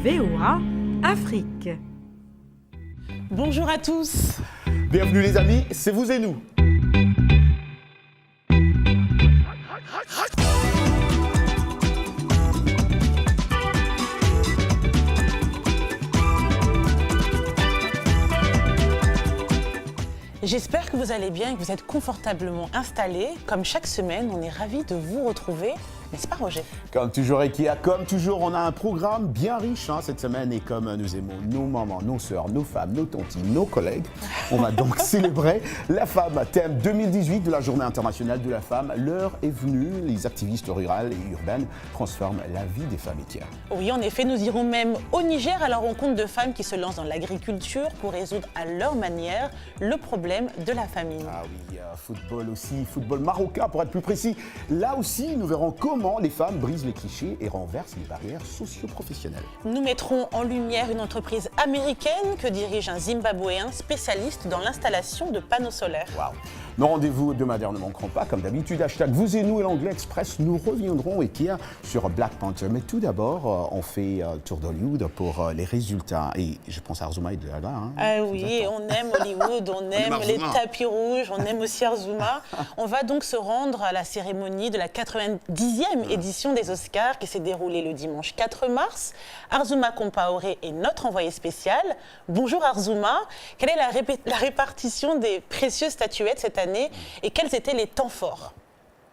VOA Afrique. Bonjour à tous. Bienvenue les amis, c'est vous et nous. J'espère que vous allez bien et que vous êtes confortablement installés. Comme chaque semaine, on est ravis de vous retrouver. N'est-ce pas, Roger? Comme toujours, Ekia, comme toujours, on a un programme bien riche cette semaine. Et comme nous aimons nos mamans, nos sœurs, nos femmes, nos tontines, nos collègues, on va donc célébrer la femme. Thème 2018 de la Journée internationale de la femme. L'heure est venue. Les activistes rurales et urbaines transforment la vie des femmes etières. Oui, en effet, nous irons même au Niger à la rencontre de femmes qui se lancent dans l'agriculture pour résoudre à leur manière le problème de la famine. Ah oui, football aussi, football marocain pour être plus précis. Là aussi, nous verrons comment les femmes brisent les clichés et renversent les barrières socio-professionnelles. Nous mettrons en lumière une entreprise américaine que dirige un Zimbabwéen spécialiste dans l'installation de panneaux solaires. Waouh. Nos rendez-vous hebdomadaires ne manqueront pas, comme d'habitude, hashtag vous et nous et l'Anglais Express. Nous reviendrons, Ekia, sur Black Panther. Mais tout d'abord, on fait tour d'Hollywood pour les résultats. Et je pense à Arzouma et de là-bas. Ah oui, on aime Hollywood, on aime les tapis rouges, on aime aussi Arzouma. On va donc se rendre à la cérémonie de la 90e édition des Oscars qui s'est déroulée le dimanche 4 mars. Arzouma Compaoré est notre envoyé spécial. Bonjour Arzouma. Quelle est la répartition des précieuses statuettes cette année et quels étaient les temps forts?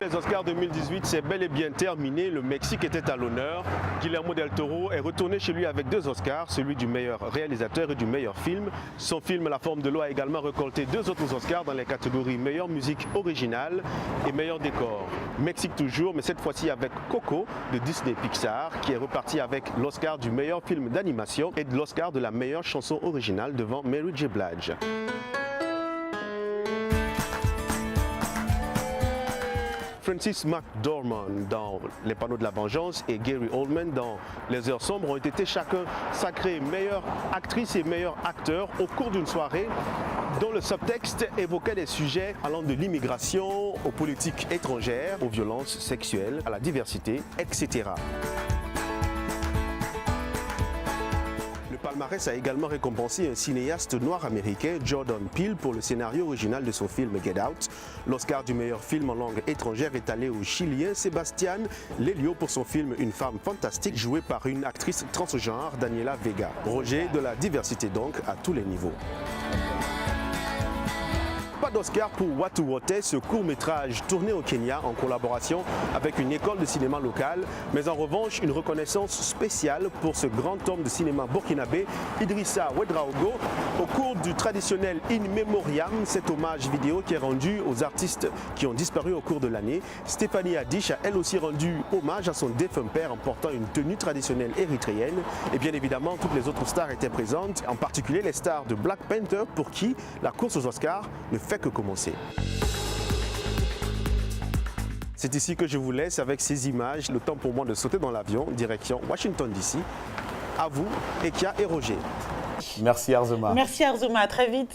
Les Oscars 2018, c'est bel et bien terminé. Le Mexique était à l'honneur. Guillermo del Toro est retourné chez lui avec 2 Oscars, celui du meilleur réalisateur et du meilleur film. Son film La Forme de l'eau a également récolté 2 autres Oscars dans les catégories meilleure musique originale et meilleur décor. Mexique toujours, mais cette fois-ci avec Coco de Disney Pixar, qui est reparti avec l'Oscar du meilleur film d'animation et de l'Oscar de la meilleure chanson originale devant Mary J. Blige. Frances McDormand dans Les Panneaux de la Vengeance et Gary Oldman dans Les Heures Sombres ont été chacun sacrés meilleure actrice et meilleur acteur au cours d'une soirée dont le subtexte évoquait des sujets allant de l'immigration aux politiques étrangères, aux violences sexuelles, à la diversité, etc. Le palmarès a également récompensé un cinéaste noir américain, Jordan Peele, pour le scénario original de son film Get Out. L'Oscar du meilleur film en langue étrangère est allé au Chilien Sebastián Lelio pour son film Une femme fantastique, jouée par une actrice transgenre, Daniela Vega. Roger, de la diversité donc à tous les niveaux. Pas d'Oscar pour Watu Wote, ce court-métrage tourné au Kenya en collaboration avec une école de cinéma locale, mais en revanche une reconnaissance spéciale pour ce grand homme de cinéma burkinabé, Idrissa Ouedraogo, au cours du traditionnel In Memoriam, cet hommage vidéo qui est rendu aux artistes qui ont disparu au cours de l'année. Stéphanie Haddish a elle aussi rendu hommage à son défunt père en portant une tenue traditionnelle érythréenne. Et bien évidemment, toutes les autres stars étaient présentes, en particulier les stars de Black Panther pour qui la course aux Oscars ne fait que commencer. C'est ici que je vous laisse avec ces images. Le temps pour moi de sauter dans l'avion, direction Washington DC. À vous, Ekia et Roger. Merci Arzouma. Merci Arzouma, à très vite.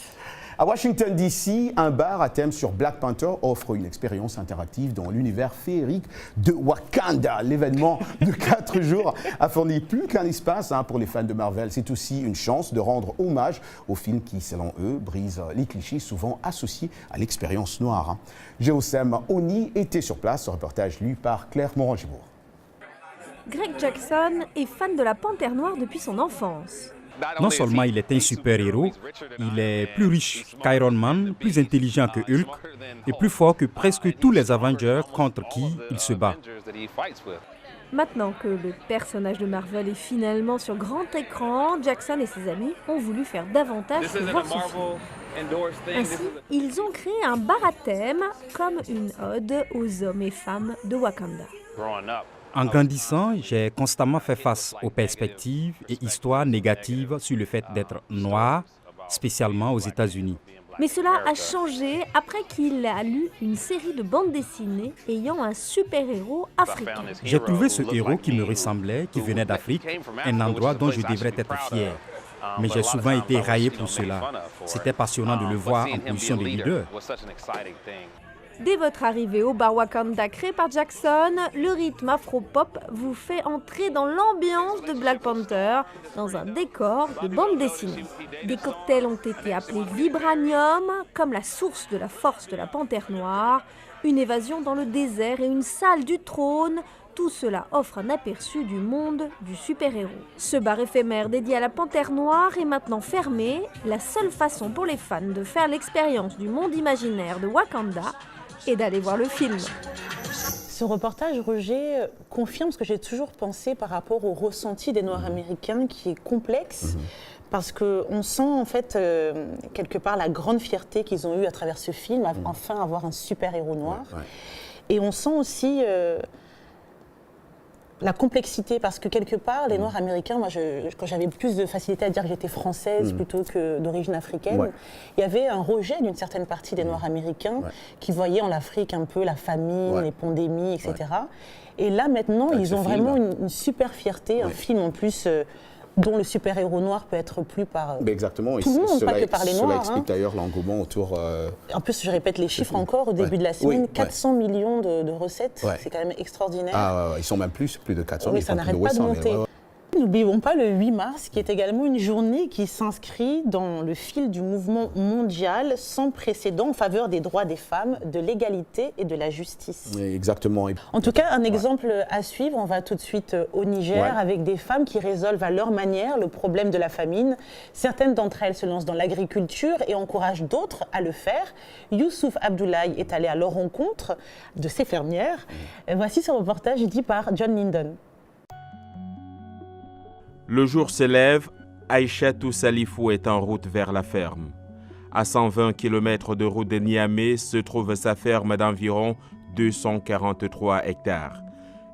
À Washington DC, un bar à thème sur Black Panther offre une expérience interactive dans l'univers féerique de Wakanda. L'événement de 4 jours a fourni plus qu'un espace pour les fans de Marvel. C'est aussi une chance de rendre hommage aux films qui, selon eux, brisent les clichés souvent associés à l'expérience noire. Jéhosem Oni était sur place, reportage lu par Claire Morangibourg. Greg Jackson est fan de la Panthère Noire depuis son enfance. Non seulement il est un super-héros, il est plus riche qu'Iron Man, plus intelligent que Hulk et plus fort que presque tous les Avengers contre qui il se bat. Maintenant que le personnage de Marvel est finalement sur grand écran, Jackson et ses amis ont voulu faire davantage que voir ce film. Ainsi, ils ont créé un bar à thème comme une ode aux hommes et femmes de Wakanda. En grandissant, j'ai constamment fait face aux perspectives et histoires négatives sur le fait d'être noir, spécialement aux États-Unis. Mais cela a changé après qu'il a lu une série de bandes dessinées ayant un super-héros africain. J'ai trouvé ce héros qui me ressemblait, qui venait d'Afrique, un endroit dont je devrais être fier. Mais j'ai souvent été raillé pour cela. C'était passionnant de le voir en position de leader. Dès votre arrivée au bar Wakanda créé par Jackson, le rythme afro-pop vous fait entrer dans l'ambiance de Black Panther, dans un décor de bande dessinée. Des cocktails ont été appelés Vibranium, comme la source de la force de la panthère noire, une évasion dans le désert et une salle du trône. Tout cela offre un aperçu du monde du super-héros. Ce bar éphémère dédié à la panthère noire est maintenant fermé. La seule façon pour les fans de faire l'expérience du monde imaginaire de Wakanda est d'aller voir le film. Ce reportage, Roger, confirme ce que j'ai toujours pensé par rapport au ressenti des Noirs américains qui est complexe. Parce qu'on sent en fait quelque part la grande fierté qu'ils ont eue à travers ce film, enfin avoir un super-héros noir. Et on sent aussi la complexité, parce que quelque part, les Noirs américains, moi, quand j'avais plus de facilité à dire que j'étais française plutôt que d'origine africaine, il y avait un rejet d'une certaine partie des Noirs américains qui voyaient en Afrique un peu la famine, les pandémies, etc. Et là, maintenant, ils ont vraiment une super fierté, un film en plus dont le super-héros noir peut être plus par tout le monde, pas que par les Noirs. Cela explique d'ailleurs l'engouement autour... En plus, je répète les chiffres encore, au début de la semaine, 400 millions de recettes, c'est quand même extraordinaire. Ah, ils sont même plus de 400 000. Oui, ça n'arrête pas de monter. N'oublions pas le 8 mars, qui est également une journée qui s'inscrit dans le fil du mouvement mondial sans précédent en faveur des droits des femmes, de l'égalité et de la justice. Exactement. En tout cas, un exemple à suivre, on va tout de suite au Niger avec des femmes qui résolvent à leur manière le problème de la famine. Certaines d'entre elles se lancent dans l'agriculture et encouragent d'autres à le faire. Youssouf Abdoulaye est allé à leur rencontre de ces fermières. Voici ce reportage dit par John Linden. Le jour se lève, Aïchatou Salifou est en route vers la ferme. À 120 km de route de Niamey se trouve sa ferme d'environ 243 hectares.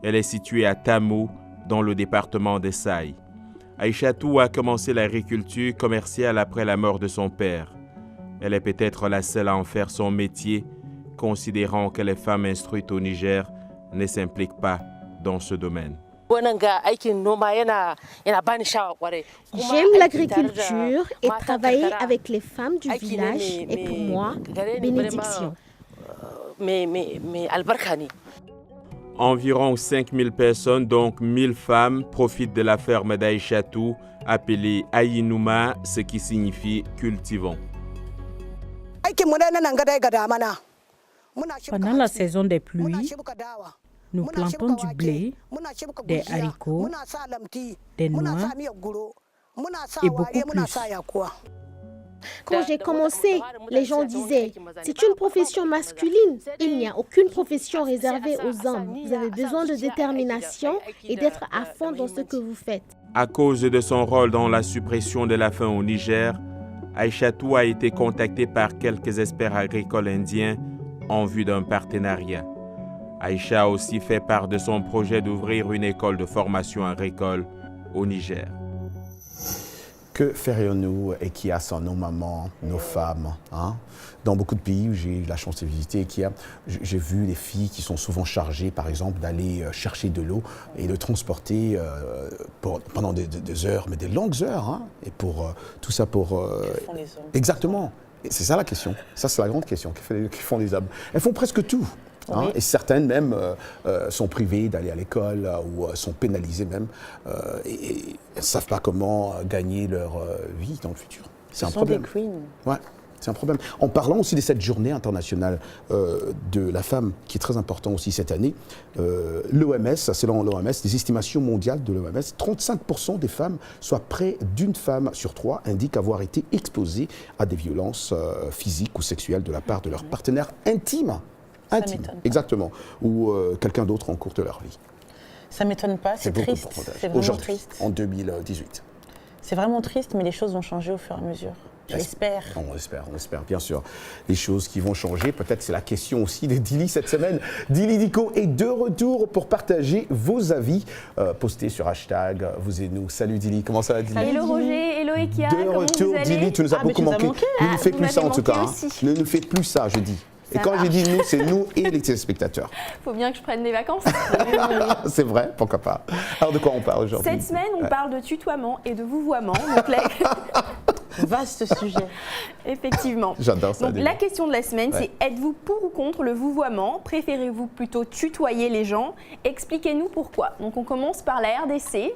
Elle est située à Tamou, dans le département de Saï. Aïchatou a commencé l'agriculture commerciale après la mort de son père. Elle est peut-être la seule à en faire son métier, considérant que les femmes instruites au Niger ne s'impliquent pas dans ce domaine. J'aime l'agriculture et travailler avec les femmes du village est pour moi bénédiction. Environ 5000 personnes, donc 1000 femmes, profitent de la ferme d'Aïchatou, appelée Aïnouma, ce qui signifie cultivons. Pendant la saison des pluies, nous plantons du blé, des haricots, des noix et beaucoup plus. Quand j'ai commencé, les gens disaient « c'est une profession masculine, il n'y a aucune profession réservée aux hommes. Vous avez besoin de détermination et d'être à fond dans ce que vous faites. » À cause de son rôle dans la suppression de la faim au Niger, Aïchatou a été contactée par quelques experts agricoles indiens en vue d'un partenariat. Aïcha a aussi fait part de son projet d'ouvrir une école de formation agricole au Niger. Que ferions-nous et qui a son nos mamans, nos femmes Dans beaucoup de pays où j'ai eu la chance de visiter, j'ai vu les filles qui sont souvent chargées, par exemple, d'aller chercher de l'eau et de transporter pendant des heures, mais des longues heures. Et pour tout ça pour... Que font les hommes. Exactement. Et c'est ça la question. Ça, c'est la grande question. Que font les hommes? Elles font presque tout. Et certaines même sont privées d'aller à l'école ou sont pénalisées même et ne savent pas comment gagner leur vie dans le futur. C'est un problème. Des queens. Ouais, c'est un problème. En parlant aussi de cette journée internationale de la femme, qui est très importante aussi cette année, l'OMS, selon l'OMS, les estimations mondiales de l'OMS, 35% des femmes, soit près d'une femme sur 3, indiquent avoir été exposées à des violences physiques ou sexuelles de la part de leur partenaire intime. Exactement, ou quelqu'un d'autre en cours de leur vie. Ça ne m'étonne pas, c'est triste, c'est vraiment triste. En 2018. C'est vraiment triste, mais les choses vont changer au fur et à mesure. J'espère. On espère, bien sûr. Les choses qui vont changer, peut-être c'est la question aussi de Dili cette semaine. Dili Dico est de retour pour partager vos avis. Postés sur hashtag vous et nous. Salut Dili, comment ça va Dili? Hello Roger, hello Ekia, de retour Dili, tu nous as beaucoup manqué. Ne nous fais plus ça en tout cas. Ne nous fais plus ça, je dis. Et quand j'ai dit nous, c'est nous et les téléspectateurs. Faut bien que je prenne des vacances. C'est vrai, pourquoi pas. Alors de quoi on parle aujourd'hui? Cette semaine, on parle de tutoiement et de vouvoiement. Donc Vaste sujet. Effectivement. J'adore ça. Donc la question de la semaine, c'est êtes-vous pour ou contre le vouvoiement? Préférez-vous plutôt tutoyer les gens? Expliquez-nous pourquoi. Donc on commence par la RDC.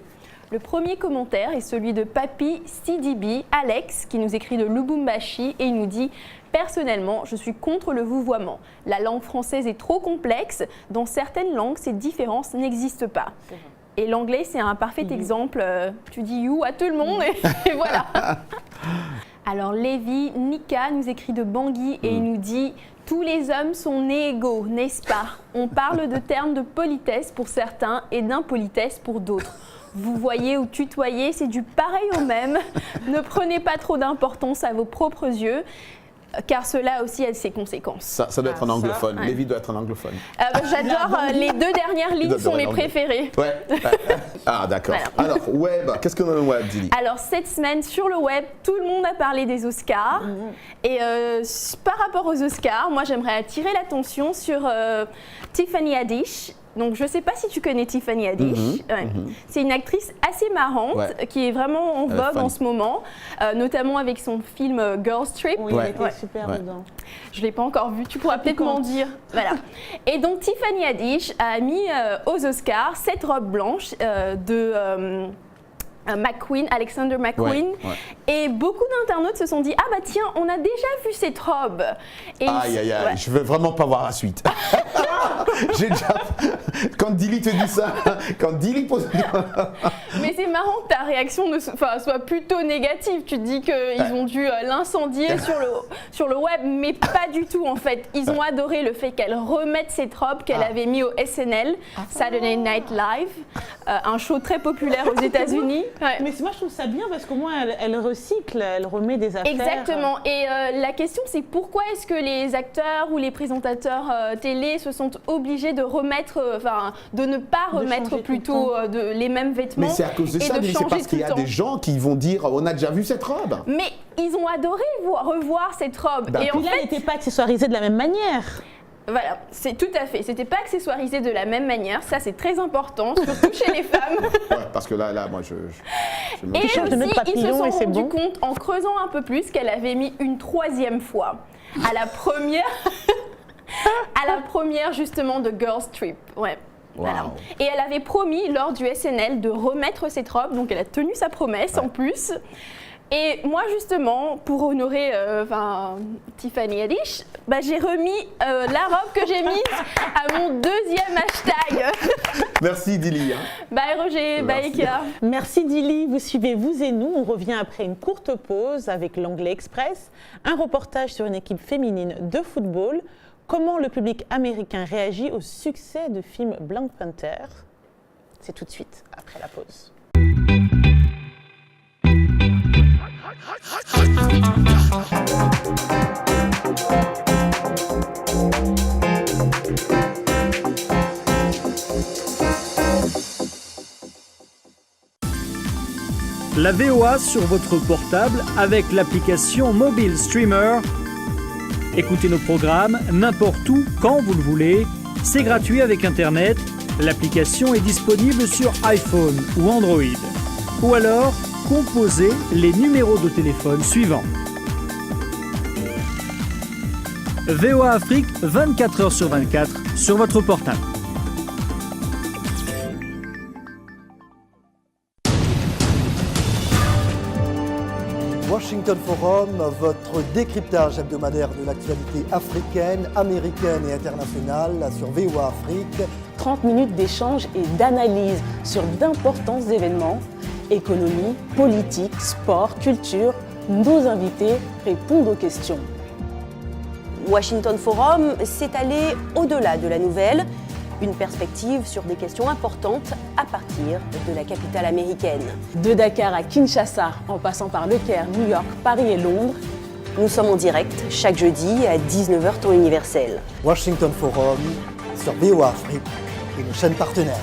Le premier commentaire est celui de Papi CDB, Alex, qui nous écrit de Lubumbashi et il nous dit « Personnellement, je suis contre le vouvoiement. La langue française est trop complexe. Dans certaines langues, ces différences n'existent pas. » Et l'anglais, c'est un parfait exemple. Tu dis « you » à tout le monde et voilà. Alors Lévi Nika nous écrit de Bangui et il nous dit « Tous les hommes sont nés égaux, n'est-ce pas? On parle de termes de politesse pour certains et d'impolitesse pour d'autres. Vous voyez ou tutoyer, c'est du pareil au même. Ne prenez pas trop d'importance à vos propres yeux, car cela aussi a ses conséquences. Ça doit être un anglophone. Ouais. Lévi doit être un anglophone. J'adore, les deux dernières lignes sont mes préférées. Ouais. Ah, d'accord. Voilà. Alors, web, qu'est-ce qu'on a dans le web, Dili? Alors, cette semaine, sur le web, tout le monde a parlé des Oscars. Et par rapport aux Oscars, moi, j'aimerais attirer l'attention sur Tiffany Haddish. Donc, je ne sais pas si tu connais Tiffany Haddish. C'est une actrice assez marrante qui est vraiment en vogue en ce moment, notamment avec son film Girls Trip. Oui, elle était super dedans. Je ne l'ai pas encore vu, tu pourras peut-être m'en dire. Voilà. Et donc, Tiffany Haddish a mis aux Oscars cette robe blanche de McQueen, Alexander McQueen. Et beaucoup d'internautes se sont dit « Ah bah tiens, on a déjà vu cette robe !» Aïe, je veux vraiment pas voir la suite. J'ai déjà... Quand Dili te dit ça, quand Dili pose... Mais c'est marrant que ta réaction soit plutôt négative. Tu te dis qu'ils ont dû l'incendier sur le web, mais pas du tout en fait. Ils ont adoré le fait qu'elle remette cette robe qu'elle avait mis au SNL, Saturday Night Live, un show très populaire aux États-Unis. Mais moi je trouve ça bien parce qu'au moins elle recycle, elle remet des affaires. Exactement. Et la question c'est pourquoi est-ce que les acteurs ou les présentateurs télé se sont obligés de remettre, de ne pas remettre plutôt les mêmes vêtements. Mais c'est à cause de ça, c'est parce qu'il y a des gens qui vont dire on a déjà vu cette robe. Mais ils ont adoré revoir cette robe. Et en fait, elle n'était pas accessoirisée de la même manière. Voilà, c'est tout à fait. C'était pas accessoirisé de la même manière. Ça, c'est très important, surtout chez les femmes. Ouais, parce que là, moi, je Et aussi, ils se sont rendus compte, en creusant un peu plus, qu'elle avait mis une troisième fois. À la première, justement, de Girls Trip. Ouais. Wow. Voilà. Et elle avait promis, lors du SNL, de remettre cette robe. Donc, elle a tenu sa promesse, en plus. Et moi, justement, pour honorer Tiffany Haddish, j'ai remis la robe que j'ai mise à mon deuxième hashtag. Merci Dili. Bye Roger, bye Ikea. Merci Dili, vous suivez Vous et Nous. On revient après une courte pause avec l'Anglais Express, un reportage sur une équipe féminine de football, comment le public américain réagit au succès de film Black Panther. C'est tout de suite après la pause. La VOA sur votre portable avec l'application Mobile Streamer. Écoutez nos programmes n'importe où, quand vous le voulez. C'est gratuit avec Internet. L'application est disponible sur iPhone ou Android. Ou alors, composez les numéros de téléphone suivants. VOA Afrique, 24 heures sur 24, sur votre portable. Washington Forum, votre décryptage hebdomadaire de l'actualité africaine, américaine et internationale sur VOA Afrique. 30 minutes d'échange et d'analyse sur d'importants événements, économie, politique, sport, culture. Nos invités répondent aux questions. Washington Forum, c'est aller au-delà de la nouvelle, une perspective sur des questions importantes à partir de la capitale américaine. De Dakar à Kinshasa, en passant par Le Caire, New York, Paris et Londres. Nous sommes en direct chaque jeudi à 19h temps universel. Washington Forum sur VOA Afrique et nos chaînes partenaires.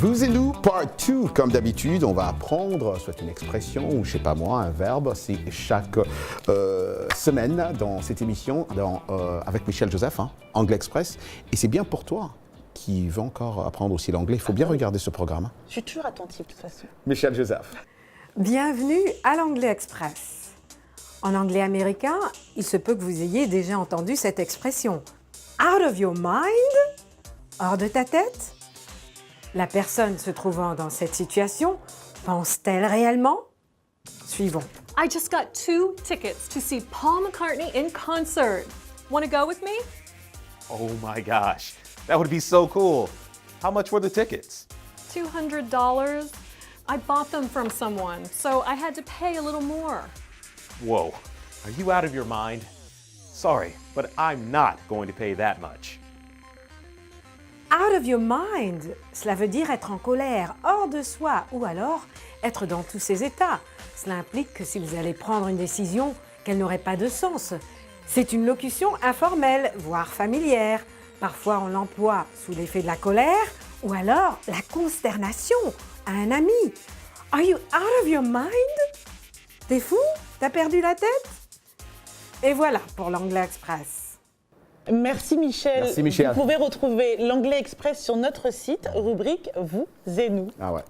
Vous et nous, part 2, comme d'habitude, on va apprendre soit une expression ou je sais pas moi, un verbe. C'est chaque semaine dans cette émission avec Michel Joseph, Anglais Express. Et c'est bien pour toi qui veux encore apprendre aussi l'anglais. Il faut bien regarder ce programme. Je suis toujours attentive de toute façon. Michel Joseph. Bienvenue à l'Anglais Express. En anglais américain, il se peut que vous ayez déjà entendu cette expression. Out of your mind? Hors de ta tête? La personne se trouvant dans cette situation pense-t-elle réellement? Suivons. I just got 2 tickets to see Paul McCartney in concert. Want to go with me? Oh my gosh, that would be so cool. How much were the tickets? $200. I bought them from someone, so I had to pay a little more. Whoa, are you out of your mind? Sorry, but I'm not going to pay that much. Out of your mind, cela veut dire être en colère, hors de soi, ou alors être dans tous ses états. Cela implique que si vous allez prendre une décision, qu'elle n'aurait pas de sens. C'est une locution informelle, voire familière. Parfois on l'emploie sous l'effet de la colère, ou alors la consternation à un ami. Are you out of your mind? T'es fou? T'as perdu la tête? Et voilà pour l'Anglais Express. Merci Michel. Merci Michel. Vous pouvez retrouver l'Anglais Express sur notre site, rubrique Vous et nous. Ah ouais.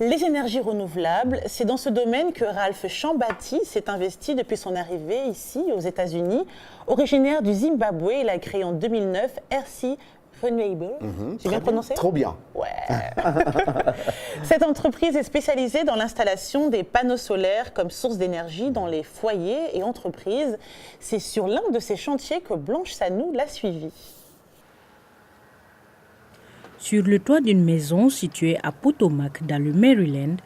Les énergies renouvelables, c'est dans ce domaine que Ralph Chambati s'est investi depuis son arrivée ici aux États-Unis. Originaire du Zimbabwe, il a créé en 2009 RC Renewable. J'ai bien prononcé ? Trop bien. Ouais. Cette entreprise est spécialisée dans l'installation des panneaux solaires comme source d'énergie dans les foyers et entreprises. C'est sur l'un de ces chantiers que Blanche Sanou l'a suivi. Sur le toit d'une maison située à Potomac, dans le Maryland,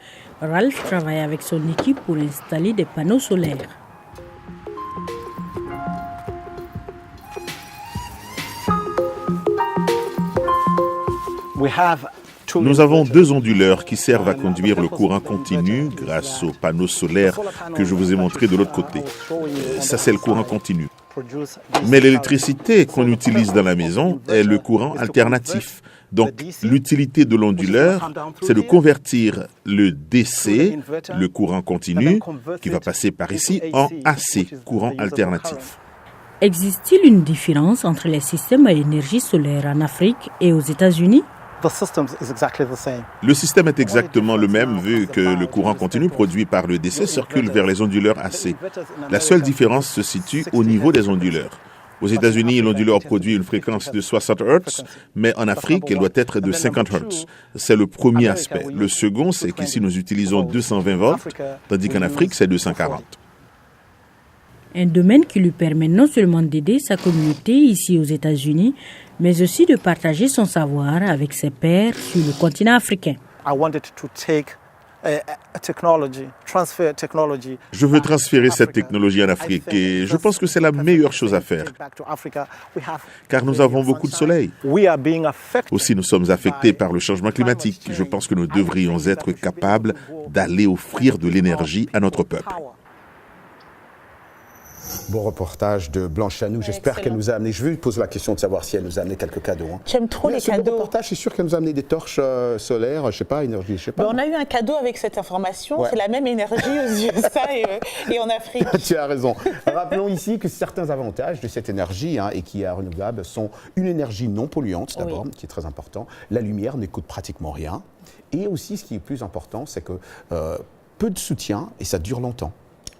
Ralph travaille avec son équipe pour installer des panneaux solaires. Nous avons 2 onduleurs qui servent à conduire le courant continu grâce aux panneaux solaires que je vous ai montrés de l'autre côté. Ça, c'est le courant continu. Mais l'électricité qu'on utilise dans la maison est le courant alternatif. Donc, l'utilité de l'onduleur, c'est de convertir le DC, le courant continu, qui va passer par ici, en AC, courant alternatif. Existe-t-il une différence entre les systèmes à énergie solaire en Afrique et aux États-Unis? Le système est exactement le même vu que le courant continu produit par le DC circule vers les onduleurs AC. La seule différence se situe au niveau des onduleurs. Aux États-Unis, l'onduleur produit une fréquence de 60 Hz, mais en Afrique, elle doit être de 50 Hz. C'est le premier aspect. Le second, c'est qu'ici, nous utilisons 220 volts, tandis qu'en Afrique, c'est 240. Un domaine qui lui permet non seulement d'aider sa communauté ici aux États-Unis, mais aussi de partager son savoir avec ses pairs sur le continent africain. Je veux transférer cette technologie en Afrique et je pense que c'est la meilleure chose à faire, car nous avons beaucoup de soleil. Aussi, nous sommes affectés par le changement climatique. Je pense que nous devrions être capables d'aller offrir de l'énergie à notre peuple. Bon reportage de Blanche Sanou. J'espère qu'elle nous a amené. Je vais lui poser la question de savoir si elle nous a amené quelques cadeaux. J'aime trop les cadeaux. Bon reportage, c'est sûr qu'elle nous a amené des torches solaires, je sais pas, énergie, je sais pas. On a eu un cadeau avec cette information. Ouais. C'est la même énergie aux USA et en Afrique. Tu as raison. Rappelons ici que certains avantages de cette énergie et qui est renouvelable sont une énergie non polluante d'abord, qui est très important. La lumière ne coûte pratiquement rien. Et aussi, ce qui est plus important, c'est que peu de soutien et ça dure longtemps.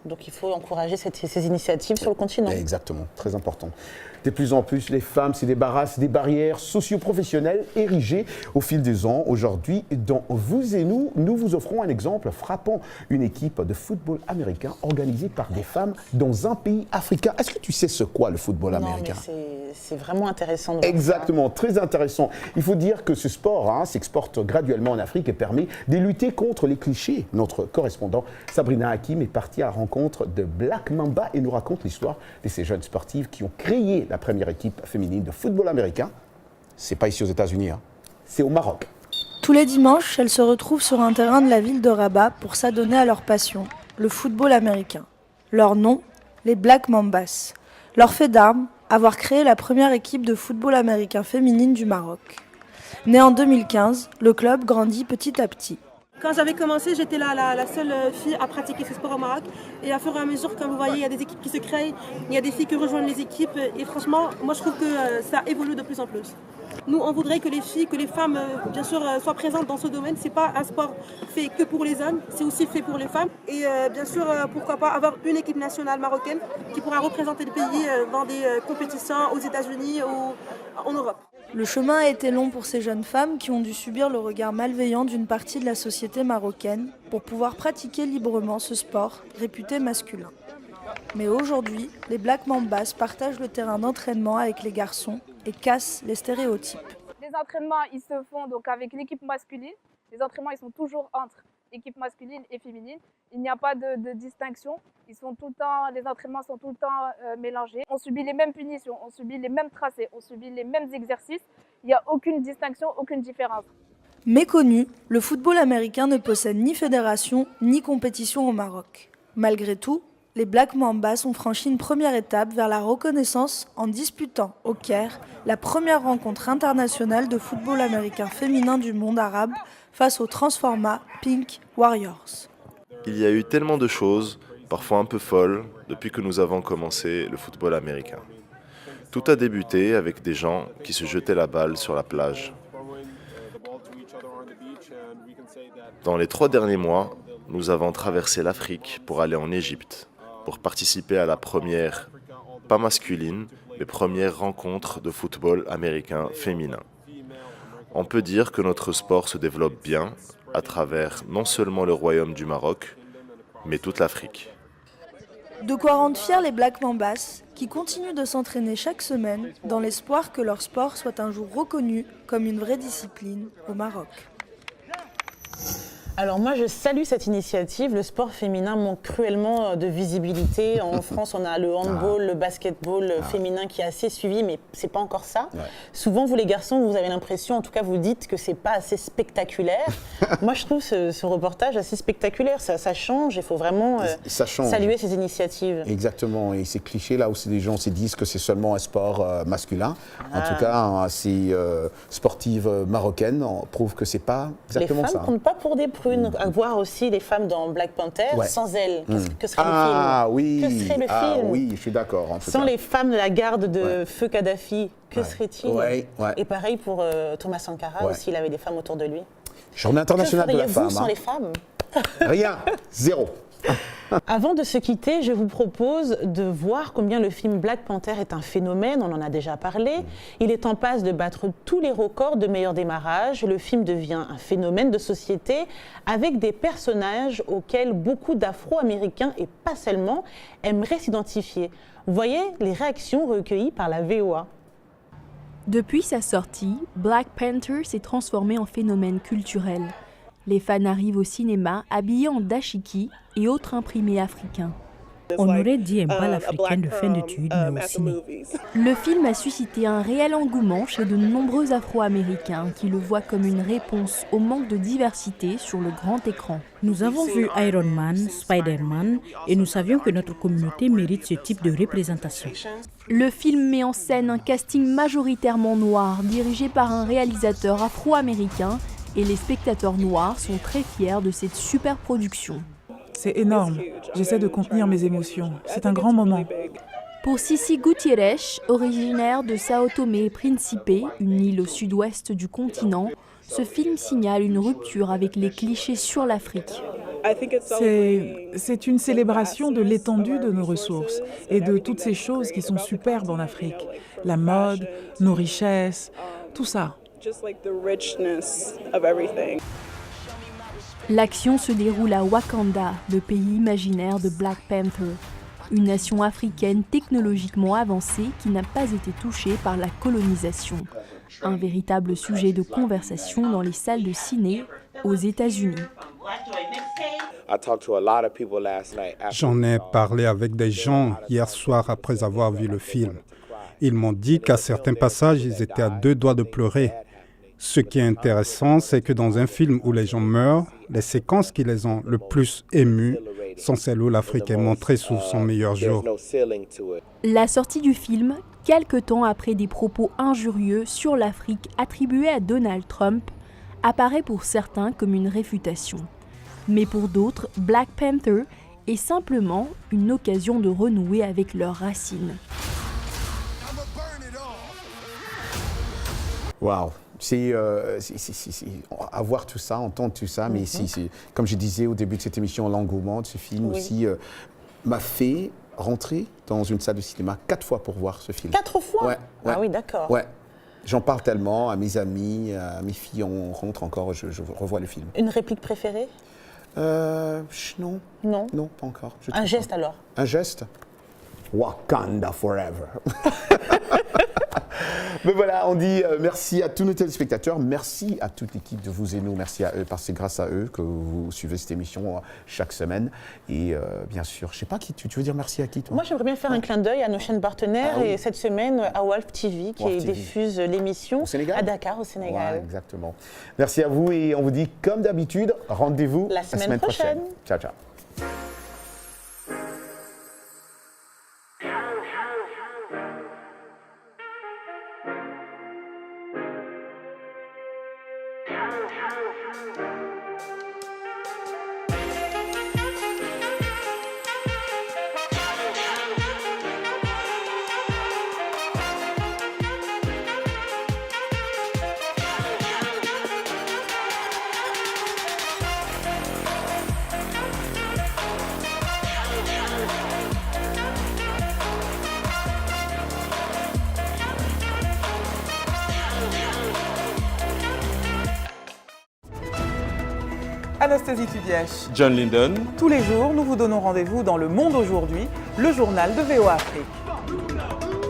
Donc il faut encourager ces initiatives sur le continent. Exactement, très important. De plus en plus, les femmes se débarrassent des barrières socio-professionnelles érigées au fil des ans. Aujourd'hui, dans Vous et nous, nous vous offrons un exemple frappant. Une équipe de football américain organisée par des femmes dans un pays africain. Est-ce que tu sais ce qu'est le football américain ? C'est vraiment intéressant. De Exactement, très intéressant. Il faut dire que ce sport s'exporte graduellement en Afrique et permet de lutter contre les clichés. Notre correspondant Sabrina Hakim est partie à la rencontre de Black Mamba et nous raconte l'histoire de ces jeunes sportives qui ont créé la première équipe féminine de football américain. C'est pas ici aux États-Unis, c'est au Maroc. Tous les dimanches, elles se retrouvent sur un terrain de la ville de Rabat pour s'adonner à leur passion, le football américain. Leur nom, les Black Mambas. Leur fait d'armes, avoir créé la première équipe de football américain féminine du Maroc. Né en 2015, le club grandit petit à petit. Quand j'avais commencé, j'étais la seule fille à pratiquer ce sport au Maroc. Et à fur et à mesure, comme vous voyez, il y a des équipes qui se créent, il y a des filles qui rejoignent les équipes. Et franchement, moi je trouve que ça évolue de plus en plus. Nous, on voudrait que les filles, que les femmes, bien sûr, soient présentes dans ce domaine. C'est pas un sport fait que pour les hommes, c'est aussi fait pour les femmes. Et bien sûr, pourquoi pas avoir une équipe nationale marocaine qui pourra représenter le pays dans des compétitions aux États-Unis ou en Europe. Le chemin a été long pour ces jeunes femmes qui ont dû subir le regard malveillant d'une partie de la société marocaine pour pouvoir pratiquer librement ce sport réputé masculin. Mais aujourd'hui, les Black Mambas partagent le terrain d'entraînement avec les garçons et cassent les stéréotypes. Les entraînements, ils se font donc avec l'équipe masculine. Les entraînements, ils sont toujours entre équipe masculine et féminine. Il n'y a pas de distinction. Ils sont tout le temps, les entraînements sont tout le temps mélangés. On subit les mêmes punitions, on subit les mêmes tracés, on subit les mêmes exercices. Il n'y a aucune distinction, aucune différence. Méconnu, le football américain ne possède ni fédération ni compétition au Maroc. Malgré tout, les Black Mambas ont franchi une première étape vers la reconnaissance en disputant au Caire la première rencontre internationale de football américain féminin du monde arabe face au Transforma Pink Warriors. Il y a eu tellement de choses, parfois un peu folles, depuis que nous avons commencé le football américain. Tout a débuté avec des gens qui se jetaient la balle sur la plage. Dans les 3 derniers mois, nous avons traversé l'Afrique pour aller en Égypte, pour participer à la première, pas masculine, mais première rencontre de football américain féminin. On peut dire que notre sport se développe bien à travers non seulement le royaume du Maroc, mais toute l'Afrique. De quoi rendre fiers les Black Mambas, qui continuent de s'entraîner chaque semaine dans l'espoir que leur sport soit un jour reconnu comme une vraie discipline au Maroc. Alors moi, je salue cette initiative. Le sport féminin manque cruellement de visibilité. En France, on a le handball, le basketball féminin qui est assez suivi, mais c'est pas encore ça. Ouais. Souvent, vous les garçons, vous avez l'impression, en tout cas, vous dites que c'est pas assez spectaculaire. Moi, je trouve ce reportage assez spectaculaire. Ça change. Il faut vraiment saluer ces initiatives. Exactement. Et ces clichés là où les gens se disent que c'est seulement un sport masculin. En tout cas, ces sportives marocaines prouvent que c'est pas exactement ça. Les femmes comptent pas pour des prunes. À voir aussi les femmes dans Black Panther, sans elles, que serait le film? Que serait le film? Oui, je suis d'accord. Sans les femmes de la garde de Feu Kadhafi, que serait-il? Et pareil pour Thomas Sankara aussi, il avait des femmes autour de lui. Journée internationale de la femme. Que feriez-vous sans les femmes? Rien, zéro. Avant de se quitter, je vous propose de voir combien le film Black Panther est un phénomène, on en a déjà parlé. Il est en passe de battre tous les records de meilleur démarrage. Le film devient un phénomène de société avec des personnages auxquels beaucoup d'Afro-Américains, et pas seulement, aimeraient s'identifier. Vous voyez les réactions recueillies par la VOA. Depuis sa sortie, Black Panther s'est transformé en phénomène culturel. Les fans arrivent au cinéma habillés en dashiki et autres imprimés africains. On aurait dit un bal africain de fin d'études, mais au ciné. Le film a suscité un réel engouement chez de nombreux Afro-Américains qui le voient comme une réponse au manque de diversité sur le grand écran. Nous avons vu Iron Man, Spider-Man, et nous savions que notre communauté mérite ce type de représentation. Le film met en scène un casting majoritairement noir, dirigé par un réalisateur afro-américain, et les spectateurs noirs sont très fiers de cette super production. C'est énorme. J'essaie de contenir mes émotions. C'est un grand moment. Pour Sissi Gutiérrez, originaire de Sao Tomé et Principe, une île au sud-ouest du continent, ce film signale une rupture avec les clichés sur l'Afrique. C'est une célébration de l'étendue de nos ressources et de toutes ces choses qui sont superbes en Afrique. La mode, nos richesses, tout ça. L'action se déroule à Wakanda, le pays imaginaire de Black Panther, une nation africaine technologiquement avancée qui n'a pas été touchée par la colonisation. Un véritable sujet de conversation dans les salles de ciné aux États-Unis. J'en ai parlé avec des gens hier soir après avoir vu le film. Ils m'ont dit qu'à certains passages, ils étaient à 2 doigts de pleurer. Ce qui est intéressant, c'est que dans un film où les gens meurent, les séquences qui les ont le plus émus sont celles où l'Afrique est montrée sous son meilleur jour. La sortie du film quelque temps après des propos injurieux sur l'Afrique attribués à Donald Trump, apparaît pour certains comme une réfutation. Mais pour d'autres, Black Panther est simplement une occasion de renouer avec leurs racines. Waouh! C'est avoir tout ça, entendre tout ça, mais comme je disais au début de cette émission, l'engouement de ce film aussi m'a fait rentrer dans une salle de cinéma 4 fois pour voir ce film. 4 fois? Ouais. Ah oui, d'accord. Ouais. J'en parle tellement à mes amis, à mes filles, on rentre encore, je revois le film. Une réplique préférée? Non. Non? Non, pas encore. Un geste alors? Un geste? Wakanda forever. Mais voilà, on dit merci à tous nos téléspectateurs, merci à toute l'équipe de Vous et Nous, merci à eux, parce que c'est grâce à eux que vous suivez cette émission chaque semaine. Et bien sûr, je ne sais pas qui, tu veux dire merci à qui toi? Moi, j'aimerais bien faire un clin d'œil à nos chaînes partenaires et cette semaine à Wolf TV qui diffuse l'émission à Dakar au Sénégal. Ouais, exactement. Merci à vous et on vous dit comme d'habitude, rendez-vous la semaine prochaine. Ciao, ciao. Anastasie Tudiach. John Linden. Tous les jours, nous vous donnons rendez-vous dans Le Monde aujourd'hui, le journal de VOA Afrique.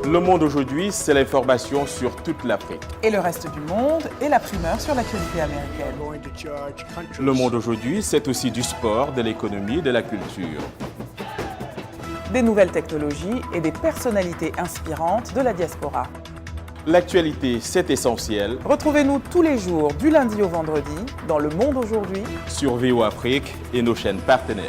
Le Monde aujourd'hui, c'est l'information sur toute l'Afrique. Et le reste du monde et la primeur sur l'actualité américaine. Le Monde aujourd'hui, c'est aussi du sport, de l'économie, de la culture. Des nouvelles technologies et des personnalités inspirantes de la diaspora. L'actualité, c'est essentiel. Retrouvez-nous tous les jours, du lundi au vendredi, dans Le Monde aujourd'hui, sur VOA Afrique et nos chaînes partenaires.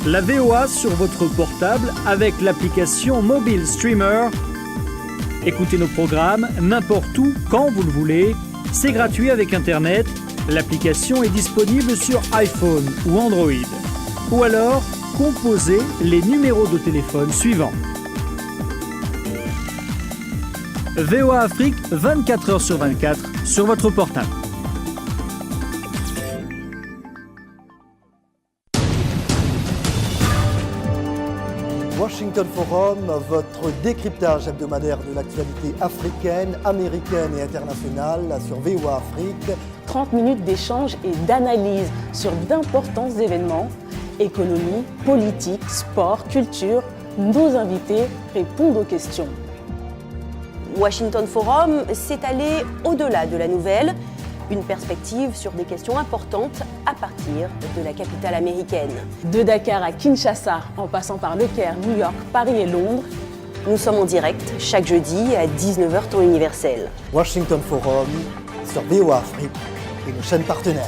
La VOA sur votre portable avec l'application Mobile Streamer. Écoutez nos programmes n'importe où, quand vous le voulez. C'est gratuit avec Internet. L'application est disponible sur iPhone ou Android. Ou alors, composez les numéros de téléphone suivants. VOA Afrique, 24 heures sur 24, sur votre portable. Washington Forum, votre décryptage hebdomadaire de l'actualité africaine, américaine et internationale sur VOA Afrique. 30 minutes d'échange et d'analyse sur d'importants événements, économie, politique, sport, culture. Nos invités répondent aux questions. Washington Forum, c'est aller au-delà de la nouvelle, une perspective sur des questions importantes à partir de la capitale américaine. De Dakar à Kinshasa, en passant par Le Caire, New York, Paris et Londres, nous sommes en direct chaque jeudi à 19h temps universel. Washington Forum sur VOA Afrique et nos chaînes partenaires.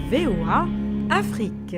VOA Afrique.